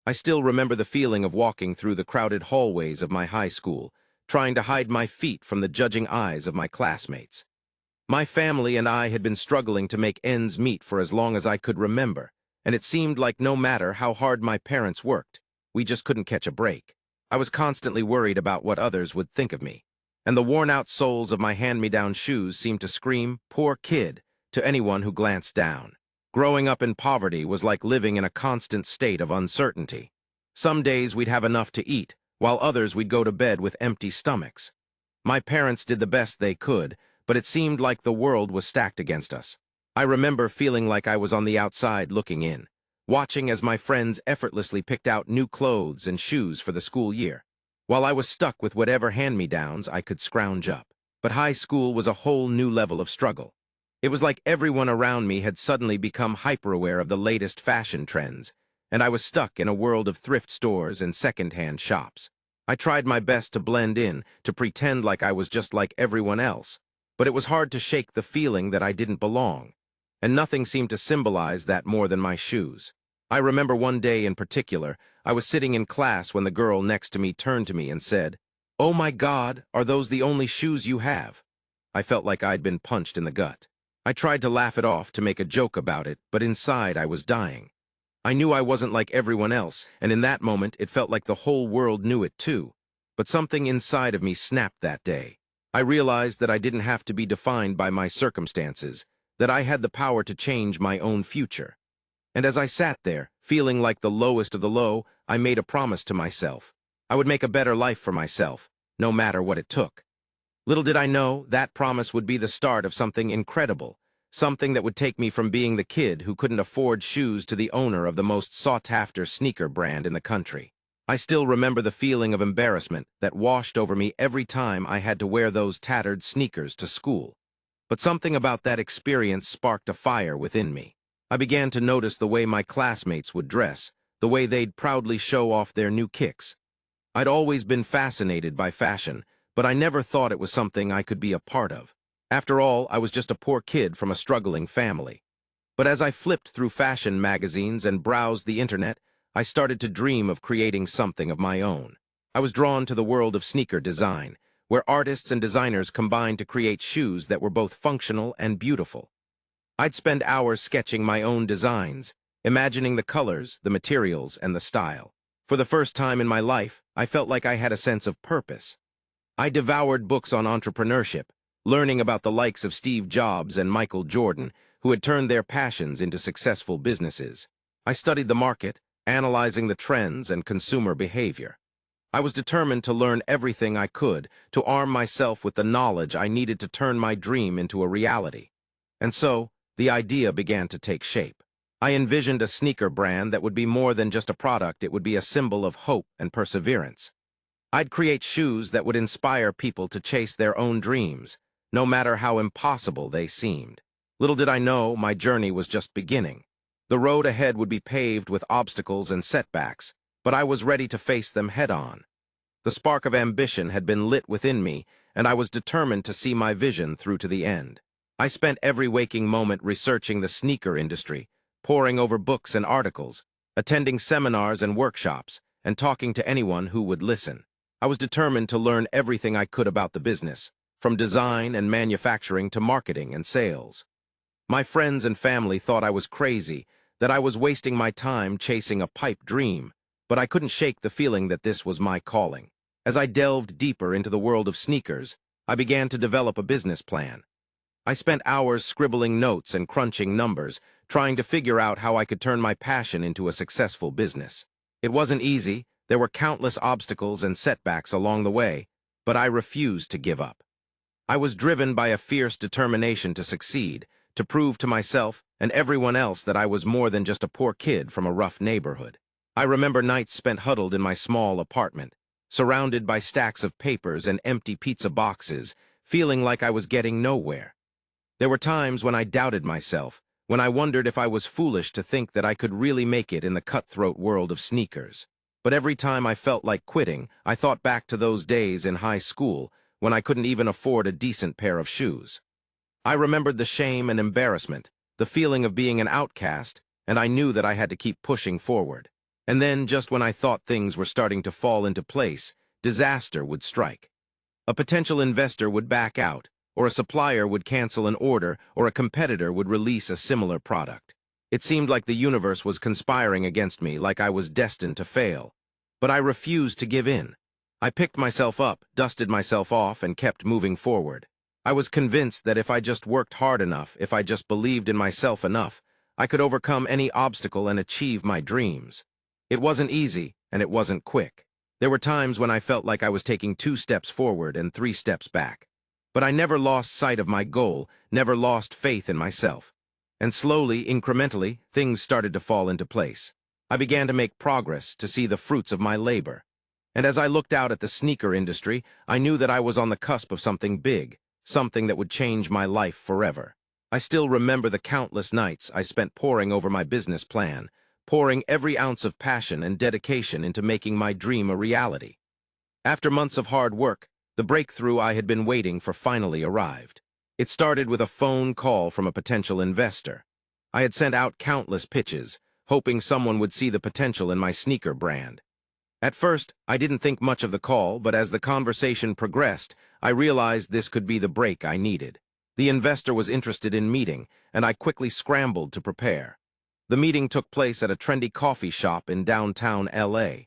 I still remember the feeling of walking through the crowded hallways of my high school, trying to hide my feet from the judging eyes of my classmates. My family and I had been struggling to make ends meet for as long as I could remember, and it seemed like no matter how hard my parents worked, we just couldn't catch a break. I was constantly worried about what others would think of me, and the worn-out soles of my hand-me-down shoes seemed to scream, "Poor kid," to anyone who glanced down. Growing up in poverty was like living in a constant state of uncertainty. Some days we'd have enough to eat, while others we'd go to bed with empty stomachs. My parents did the best they could, but it seemed like the world was stacked against us. I remember feeling like I was on the outside looking in, watching as my friends effortlessly picked out new clothes and shoes for the school year, while I was stuck with whatever hand-me-downs I could scrounge up. But high school was a whole new level of struggle. It was like everyone around me had suddenly become hyper-aware of the latest fashion trends, and I was stuck in a world of thrift stores and second-hand shops. I tried my best to blend in, to pretend like I was just like everyone else, but it was hard to shake the feeling that I didn't belong, and nothing seemed to symbolize that more than my shoes. I remember one day in particular, I was sitting in class when the girl next to me turned to me and said, "Oh my God, are those the only shoes you have?" I felt like I'd been punched in the gut. I tried to laugh it off, to make a joke about it, but inside I was dying. I knew I wasn't like everyone else, and in that moment it felt like the whole world knew it too. But something inside of me snapped that day. I realized that I didn't have to be defined by my circumstances, that I had the power to change my own future. And as I sat there, feeling like the lowest of the low, I made a promise to myself. I would make a better life for myself, no matter what it took. Little did I know that promise would be the start of something incredible, something that would take me from being the kid who couldn't afford shoes to the owner of the most sought-after sneaker brand in the country. I still remember the feeling of embarrassment that washed over me every time I had to wear those tattered sneakers to school. But something about that experience sparked a fire within me. I began to notice the way my classmates would dress, the way they'd proudly show off their new kicks. I'd always been fascinated by fashion, but I never thought it was something I could be a part of. After all, I was just a poor kid from a struggling family. But as I flipped through fashion magazines and browsed the internet, I started to dream of creating something of my own. I was drawn to the world of sneaker design, where artists and designers combined to create shoes that were both functional and beautiful. I'd spend hours sketching my own designs, imagining the colors, the materials, and the style. For the first time in my life, I felt like I had a sense of purpose. I devoured books on entrepreneurship, learning about the likes of Steve Jobs and Michael Jordan, who had turned their passions into successful businesses. I studied the market, analyzing the trends and consumer behavior. I was determined to learn everything I could, to arm myself with the knowledge I needed to turn my dream into a reality. And so, the idea began to take shape. I envisioned a sneaker brand that would be more than just a product. It would be a symbol of hope and perseverance. I'd create shoes that would inspire people to chase their own dreams, no matter how impossible they seemed. Little did I know my journey was just beginning. The road ahead would be paved with obstacles and setbacks, but I was ready to face them head-on. The spark of ambition had been lit within me, and I was determined to see my vision through to the end. I spent every waking moment researching the sneaker industry, poring over books and articles, attending seminars and workshops, and talking to anyone who would listen. I was determined to learn everything I could about the business, from design and manufacturing to marketing and sales. My friends and family thought I was crazy, that I was wasting my time chasing a pipe dream, but I couldn't shake the feeling that this was my calling. As I delved deeper into the world of sneakers, I began to develop a business plan. I spent hours scribbling notes and crunching numbers, trying to figure out how I could turn my passion into a successful business. It wasn't easy. There were countless obstacles and setbacks along the way, but I refused to give up. I was driven by a fierce determination to succeed, to prove to myself and everyone else that I was more than just a poor kid from a rough neighborhood. I remember nights spent huddled in my small apartment, surrounded by stacks of papers and empty pizza boxes, feeling like I was getting nowhere. There were times when I doubted myself, when I wondered if I was foolish to think that I could really make it in the cutthroat world of sneakers. But every time I felt like quitting, I thought back to those days in high school when I couldn't even afford a decent pair of shoes. I remembered the shame and embarrassment, the feeling of being an outcast, and I knew that I had to keep pushing forward. And then, just when I thought things were starting to fall into place, disaster would strike. A potential investor would back out, or a supplier would cancel an order, or a competitor would release a similar product. It seemed like the universe was conspiring against me, like I was destined to fail. But I refused to give in. I picked myself up, dusted myself off, and kept moving forward. I was convinced that if I just worked hard enough, if I just believed in myself enough, I could overcome any obstacle and achieve my dreams. It wasn't easy, and it wasn't quick. There were times when I felt like I was taking 2 steps forward and 3 steps back. But I never lost sight of my goal, never lost faith in myself. And slowly, incrementally, things started to fall into place. I began to make progress, to see the fruits of my labor. And as I looked out at the sneaker industry, I knew that I was on the cusp of something big, something that would change my life forever. I still remember the countless nights I spent poring over my business plan, pouring every ounce of passion and dedication into making my dream a reality. After months of hard work, the breakthrough I had been waiting for finally arrived. It started with a phone call from a potential investor. I had sent out countless pitches, hoping someone would see the potential in my sneaker brand. At first, I didn't think much of the call, but as the conversation progressed, I realized this could be the break I needed. The investor was interested in meeting, and I quickly scrambled to prepare. The meeting took place at a trendy coffee shop in downtown LA.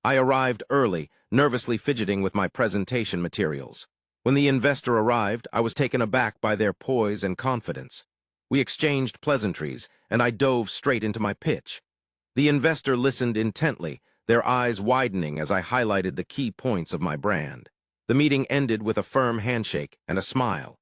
I arrived early, nervously fidgeting with my presentation materials. When the investor arrived, I was taken aback by their poise and confidence. We exchanged pleasantries, and I dove straight into my pitch. The investor listened intently, their eyes widening as I highlighted the key points of my brand. The meeting ended with a firm handshake and a smile.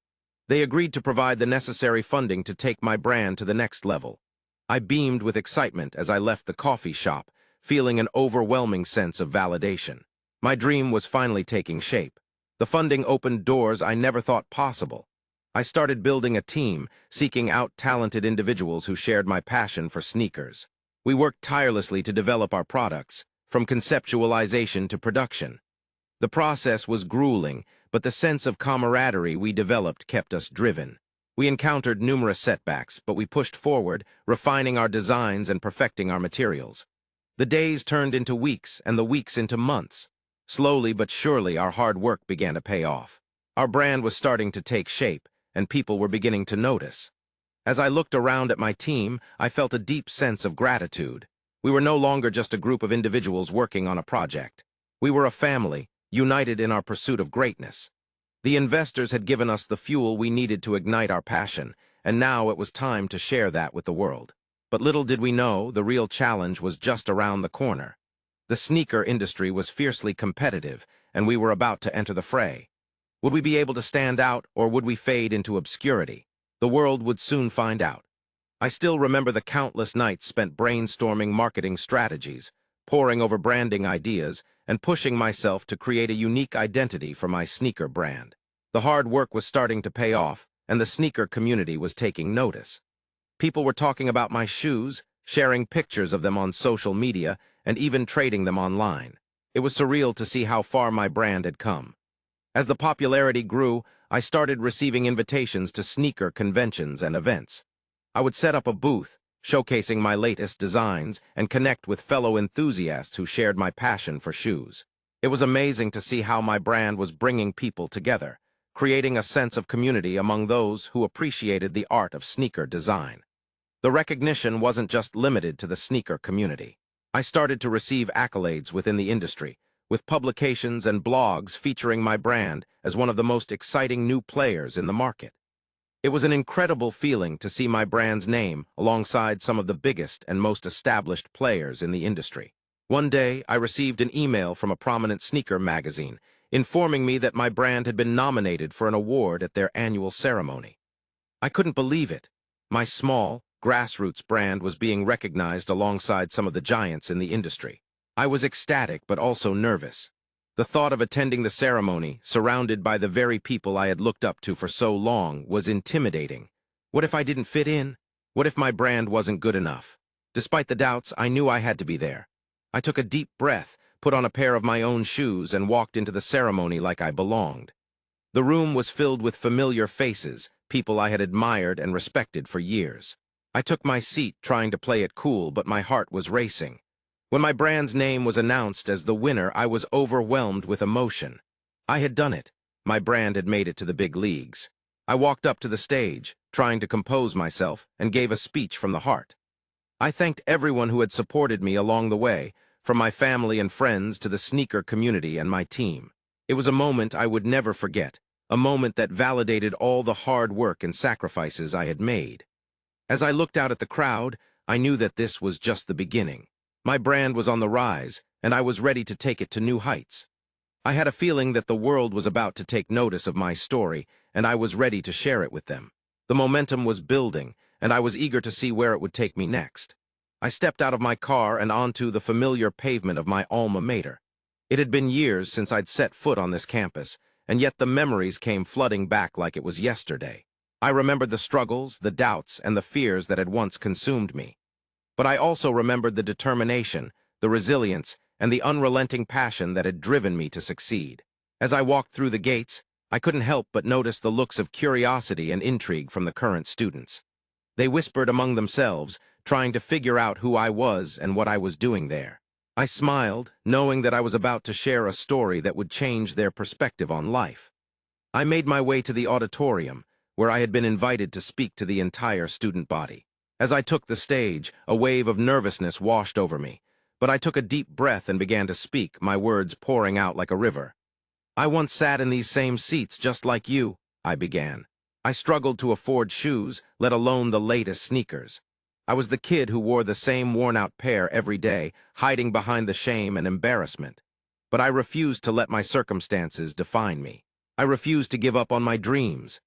They agreed to provide the necessary funding to take my brand to the next level. I beamed with excitement as I left the coffee shop, feeling an overwhelming sense of validation. My dream was finally taking shape. The funding opened doors I never thought possible. I started building a team, seeking out talented individuals who shared my passion for sneakers. We worked tirelessly to develop our products, from conceptualization to production. The process was grueling, but the sense of camaraderie we developed kept us driven. We encountered numerous setbacks, but we pushed forward, refining our designs and perfecting our materials. The days turned into weeks, and the weeks into months. Slowly but surely, our hard work began to pay off. Our brand was starting to take shape, and people were beginning to notice. As I looked around at my team, I felt a deep sense of gratitude. We were no longer just a group of individuals working on a project. We were a family, united in our pursuit of greatness. The investors had given us the fuel we needed to ignite our passion, and now it was time to share that with the world. But little did we know, the real challenge was just around the corner. The sneaker industry was fiercely competitive, and we were about to enter the fray. Would we be able to stand out, or would we fade into obscurity? The world would soon find out. I still remember the countless nights spent brainstorming marketing strategies, poring over branding ideas, and pushing myself to create a unique identity for my sneaker brand. The hard work was starting to pay off, and the sneaker community was taking notice. People were talking about my shoes, sharing pictures of them on social media, and even trading them online. It was surreal to see how far my brand had come. As the popularity grew, I started receiving invitations to sneaker conventions and events. I would set up a booth, showcasing my latest designs, and connect with fellow enthusiasts who shared my passion for shoes. It was amazing to see how my brand was bringing people together, creating a sense of community among those who appreciated the art of sneaker design. The recognition wasn't just limited to the sneaker community. I started to receive accolades within the industry, with publications and blogs featuring my brand as one of the most exciting new players in the market. It was an incredible feeling to see my brand's name alongside some of the biggest and most established players in the industry. One day, I received an email from a prominent sneaker magazine informing me that my brand had been nominated for an award at their annual ceremony. I couldn't believe it. My small, grassroots brand was being recognized alongside some of the giants in the industry. I was ecstatic but also nervous. The thought of attending the ceremony, surrounded by the very people I had looked up to for so long, was intimidating. What if I didn't fit in? What if my brand wasn't good enough? Despite the doubts, I knew I had to be there. I took a deep breath, put on a pair of my own shoes, and walked into the ceremony like I belonged. The room was filled with familiar faces, people I had admired and respected for years. I took my seat, trying to play it cool, but my heart was racing. When my brand's name was announced as the winner, I was overwhelmed with emotion. I had done it. My brand had made it to the big leagues. I walked up to the stage, trying to compose myself, and gave a speech from the heart. I thanked everyone who had supported me along the way, from my family and friends to the sneaker community and my team. It was a moment I would never forget, a moment that validated all the hard work and sacrifices I had made. As I looked out at the crowd, I knew that this was just the beginning. My brand was on the rise, and I was ready to take it to new heights. I had a feeling that the world was about to take notice of my story, and I was ready to share it with them. The momentum was building, and I was eager to see where it would take me next. I stepped out of my car and onto the familiar pavement of my alma mater. It had been years since I'd set foot on this campus, and yet the memories came flooding back like it was yesterday. I remembered the struggles, the doubts, and the fears that had once consumed me. But I also remembered the determination, the resilience, and the unrelenting passion that had driven me to succeed. As I walked through the gates, I couldn't help but notice the looks of curiosity and intrigue from the current students. They whispered among themselves, trying to figure out who I was and what I was doing there. I smiled, knowing that I was about to share a story that would change their perspective on life. I made my way to the auditorium, where I had been invited to speak to the entire student body. As I took the stage, a wave of nervousness washed over me, but I took a deep breath and began to speak, my words pouring out like a river. "I once sat in these same seats just like you," I began. "I struggled to afford shoes, let alone the latest sneakers. I was the kid who wore the same worn-out pair every day, hiding behind the shame and embarrassment. But I refused to let my circumstances define me. I refused to give up on my dreams."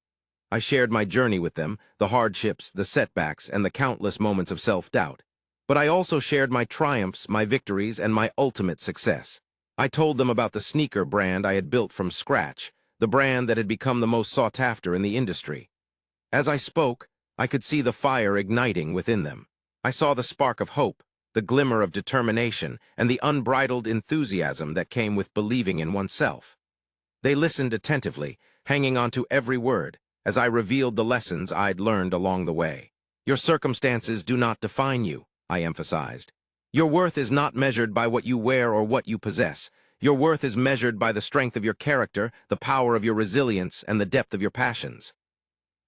I shared my journey with them, the hardships, the setbacks, and the countless moments of self-doubt. But I also shared my triumphs, my victories, and my ultimate success. I told them about the sneaker brand I had built from scratch, the brand that had become the most sought after in the industry. As I spoke, I could see the fire igniting within them. I saw the spark of hope, the glimmer of determination, and the unbridled enthusiasm that came with believing in oneself. They listened attentively, hanging on to every word, as I revealed the lessons I'd learned along the way. "Your circumstances do not define you," I emphasized. "Your worth is not measured by what you wear or what you possess. Your worth is measured by the strength of your character, the power of your resilience, and the depth of your passions."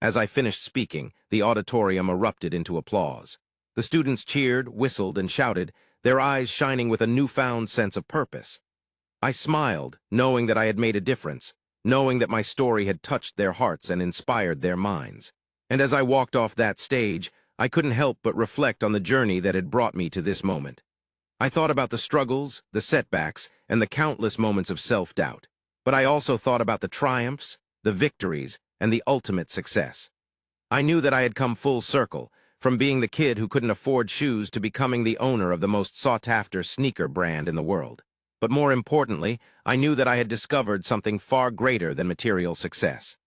As I finished speaking, the auditorium erupted into applause. The students cheered, whistled, and shouted, their eyes shining with a newfound sense of purpose. I smiled, knowing that I had made a difference, knowing that my story had touched their hearts and inspired their minds. And as I walked off that stage, I couldn't help but reflect on the journey that had brought me to this moment. I thought about the struggles, the setbacks, and the countless moments of self-doubt. But I also thought about the triumphs, the victories, and the ultimate success. I knew that I had come full circle, from being the kid who couldn't afford shoes to becoming the owner of the most sought-after sneaker brand in the world. But more importantly, I knew that I had discovered something far greater than material success.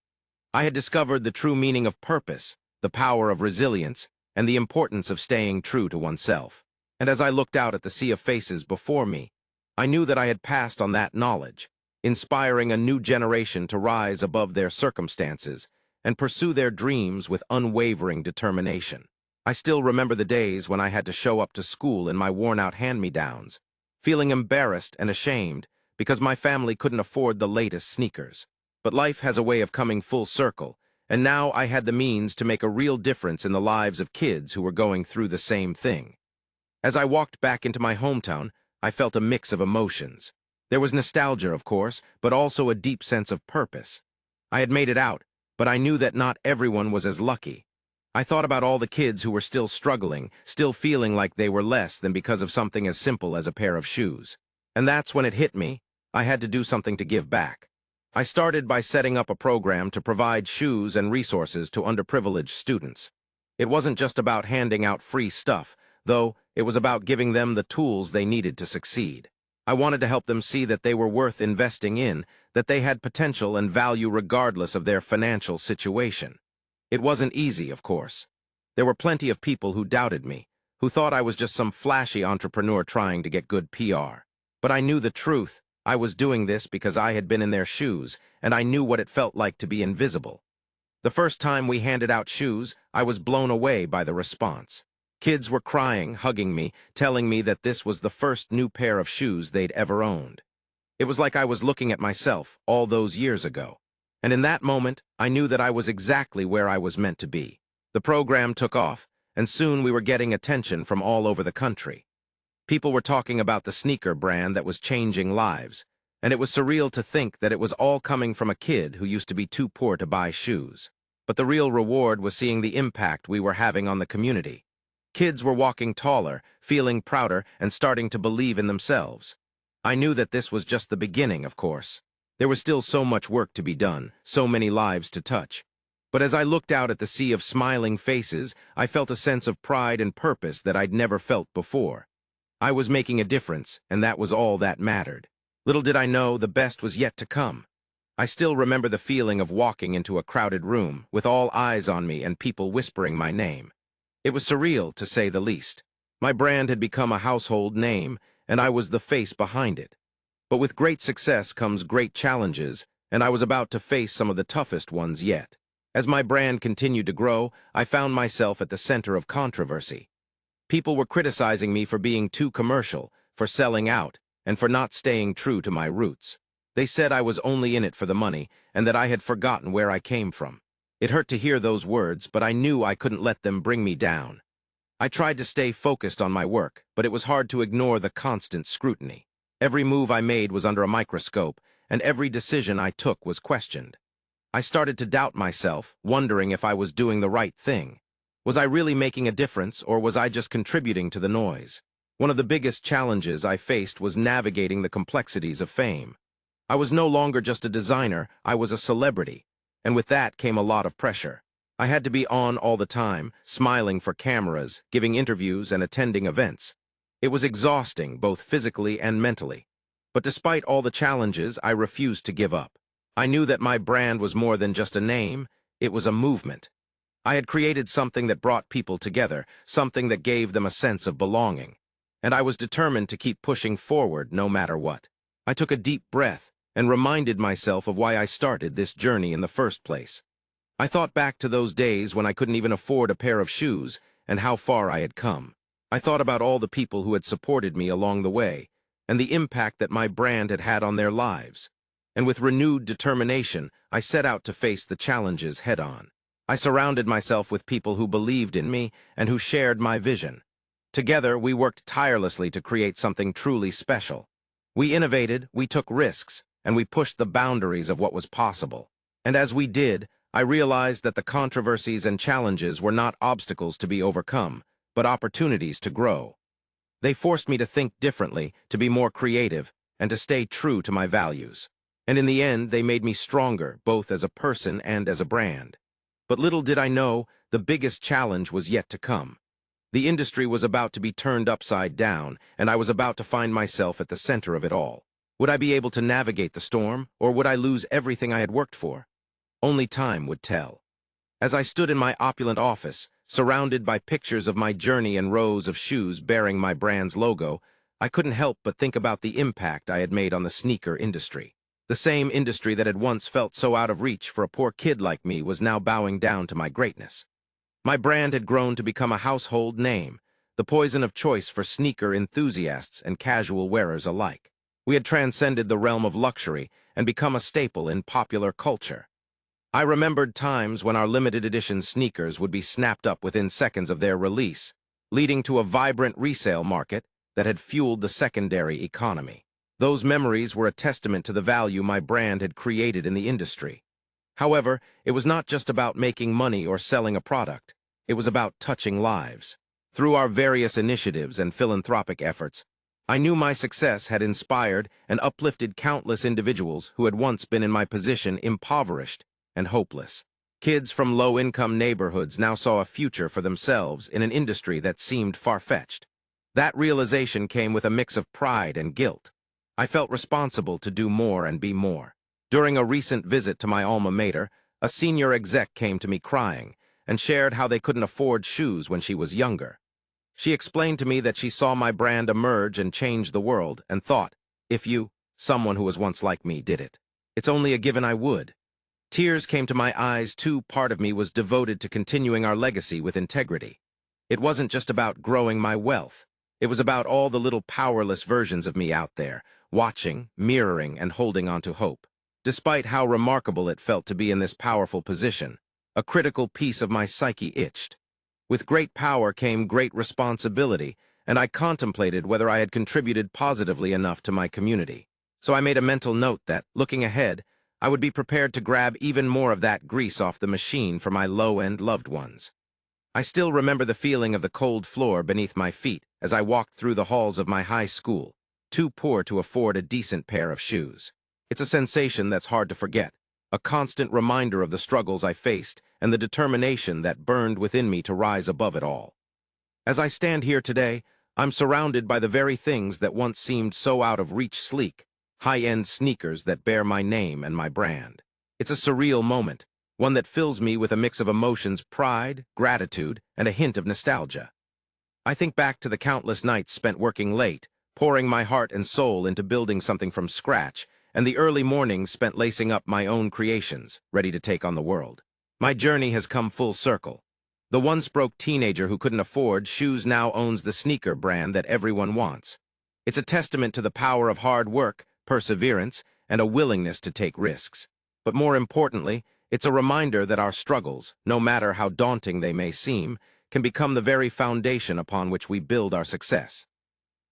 I had discovered the true meaning of purpose, the power of resilience, and the importance of staying true to oneself. And as I looked out at the sea of faces before me, I knew that I had passed on that knowledge, inspiring a new generation to rise above their circumstances and pursue their dreams with unwavering determination. I still remember the days when I had to show up to school in my worn-out hand-me-downs, feeling embarrassed and ashamed because my family couldn't afford the latest sneakers. But life has a way of coming full circle, and now I had the means to make a real difference in the lives of kids who were going through the same thing. As I walked back into my hometown, I felt a mix of emotions. There was nostalgia, of course, but also a deep sense of purpose. I had made it out, but I knew that not everyone was as lucky. I thought about all the kids who were still struggling, still feeling like they were less than because of something as simple as a pair of shoes. And that's when it hit me. I had to do something to give back. I started by setting up a program to provide shoes and resources to underprivileged students. It wasn't just about handing out free stuff, though it was about giving them the tools they needed to succeed. I wanted to help them see that they were worth investing in, that they had potential and value regardless of their financial situation. It wasn't easy, of course. There were plenty of people who doubted me, who thought I was just some flashy entrepreneur trying to get good PR. But I knew the truth. I was doing this because I had been in their shoes, and I knew what it felt like to be invisible. The first time we handed out shoes, I was blown away by the response. Kids were crying, hugging me, telling me that this was the first new pair of shoes they'd ever owned. It was like I was looking at myself all those years ago. And in that moment, I knew that I was exactly where I was meant to be. The program took off, and soon we were getting attention from all over the country. People were talking about the sneaker brand that was changing lives, and it was surreal to think that it was all coming from a kid who used to be too poor to buy shoes. But the real reward was seeing the impact we were having on the community. Kids were walking taller, feeling prouder, and starting to believe in themselves. I knew that this was just the beginning, of course. There was still so much work to be done, so many lives to touch. But as I looked out at the sea of smiling faces, I felt a sense of pride and purpose that I'd never felt before. I was making a difference, and that was all that mattered. Little did I know the best was yet to come. I still remember the feeling of walking into a crowded room, with all eyes on me and people whispering my name. It was surreal, to say the least. My brand had become a household name, and I was the face behind it. But with great success comes great challenges, and I was about to face some of the toughest ones yet. As my brand continued to grow, I found myself at the center of controversy. People were criticizing me for being too commercial, for selling out, and for not staying true to my roots. They said I was only in it for the money, and that I had forgotten where I came from. It hurt to hear those words, but I knew I couldn't let them bring me down. I tried to stay focused on my work, but it was hard to ignore the constant scrutiny. Every move I made was under a microscope, and every decision I took was questioned. I started to doubt myself, wondering if I was doing the right thing. Was I really making a difference, or was I just contributing to the noise? One of the biggest challenges I faced was navigating the complexities of fame. I was no longer just a designer, I was a celebrity, and with that came a lot of pressure. I had to be on all the time, smiling for cameras, giving interviews, and attending events. It was exhausting, both physically and mentally. But despite all the challenges, I refused to give up. I knew that my brand was more than just a name, it was a movement. I had created something that brought people together, something that gave them a sense of belonging. And I was determined to keep pushing forward no matter what. I took a deep breath and reminded myself of why I started this journey in the first place. I thought back to those days when I couldn't even afford a pair of shoes and how far I had come. I thought about all the people who had supported me along the way and the impact that my brand had had on their lives. And with renewed determination, I set out to face the challenges head-on. I surrounded myself with people who believed in me and who shared my vision. Together, we worked tirelessly to create something truly special. We innovated, we took risks, and we pushed the boundaries of what was possible. And as we did, I realized that the controversies and challenges were not obstacles to be overcome, but opportunities to grow. They forced me to think differently, to be more creative, and to stay true to my values. And in the end, they made me stronger, both as a person and as a brand. But little did I know, the biggest challenge was yet to come. The industry was about to be turned upside down, and I was about to find myself at the center of it all. Would I be able to navigate the storm, or would I lose everything I had worked for? Only time would tell. As I stood in my opulent office, surrounded by pictures of my journey and rows of shoes bearing my brand's logo, I couldn't help but think about the impact I had made on the sneaker industry. The same industry that had once felt so out of reach for a poor kid like me was now bowing down to my greatness. My brand had grown to become a household name, the poison of choice for sneaker enthusiasts and casual wearers alike. We had transcended the realm of luxury and become a staple in popular culture. I remembered times when our limited edition sneakers would be snapped up within seconds of their release, leading to a vibrant resale market that had fueled the secondary economy. Those memories were a testament to the value my brand had created in the industry. However, it was not just about making money or selling a product. It was about touching lives. Through our various initiatives and philanthropic efforts, I knew my success had inspired and uplifted countless individuals who had once been in my position impoverished and hopeless. Kids from low-income neighborhoods now saw a future for themselves in an industry that seemed far-fetched. That realization came with a mix of pride and guilt. I felt responsible to do more and be more. During a recent visit to my alma mater, a senior exec came to me crying and shared how they couldn't afford shoes when she was younger. She explained to me that she saw my brand emerge and change the world and thought, if you, someone who was once like me, did it, it's only a given I would. Tears came to my eyes too. Part of me was devoted to continuing our legacy with integrity. It wasn't just about growing my wealth. It was about all the little powerless versions of me out there, watching, mirroring, and holding on to hope. Despite how remarkable it felt to be in this powerful position, a critical piece of my psyche itched. With great power came great responsibility, and I contemplated whether I had contributed positively enough to my community. So I made a mental note that, looking ahead, I would be prepared to grab even more of that grease off the machine for my low-end loved ones. I still remember the feeling of the cold floor beneath my feet as I walked through the halls of my high school, too poor to afford a decent pair of shoes. It's a sensation that's hard to forget, a constant reminder of the struggles I faced and the determination that burned within me to rise above it all. As I stand here today, I'm surrounded by the very things that once seemed so out of reach: sleek, high-end sneakers that bear my name and my brand. It's a surreal moment, one that fills me with a mix of emotions: pride, gratitude, and a hint of nostalgia. I think back to the countless nights spent working late, pouring my heart and soul into building something from scratch, and the early mornings spent lacing up my own creations, ready to take on the world. My journey has come full circle. The once broke teenager who couldn't afford shoes now owns the sneaker brand that everyone wants. It's a testament to the power of hard work, perseverance, and a willingness to take risks. But more importantly, it's a reminder that our struggles, no matter how daunting they may seem, can become the very foundation upon which we build our success.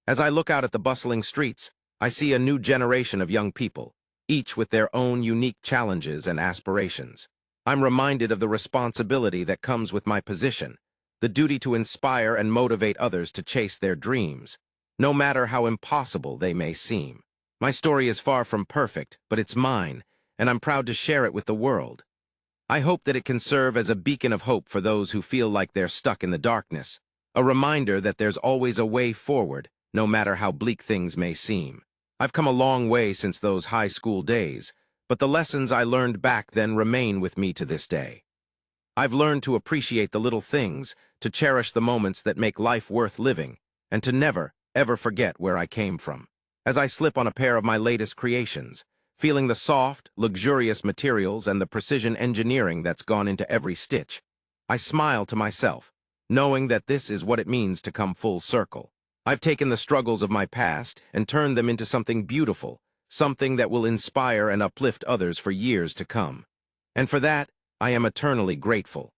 As I look out at the bustling streets, I see a new generation of young people, each with their own unique challenges and aspirations. I'm reminded of the responsibility that comes with my position, the duty to inspire and motivate others to chase their dreams, no matter how impossible they may seem. My story is far from perfect, but it's mine, and I'm proud to share it with the world. I hope that it can serve as a beacon of hope for those who feel like they're stuck in the darkness, a reminder that there's always a way forward, no matter how bleak things may seem. I've come a long way since those high school days, but the lessons I learned back then remain with me to this day. I've learned to appreciate the little things, to cherish the moments that make life worth living, and to never, ever forget where I came from. As I slip on a pair of my latest creations, feeling the soft, luxurious materials and the precision engineering that's gone into every stitch, I smile to myself, knowing that this is what it means to come full circle. I've taken the struggles of my past and turned them into something beautiful, something that will inspire and uplift others for years to come. And for that, I am eternally grateful.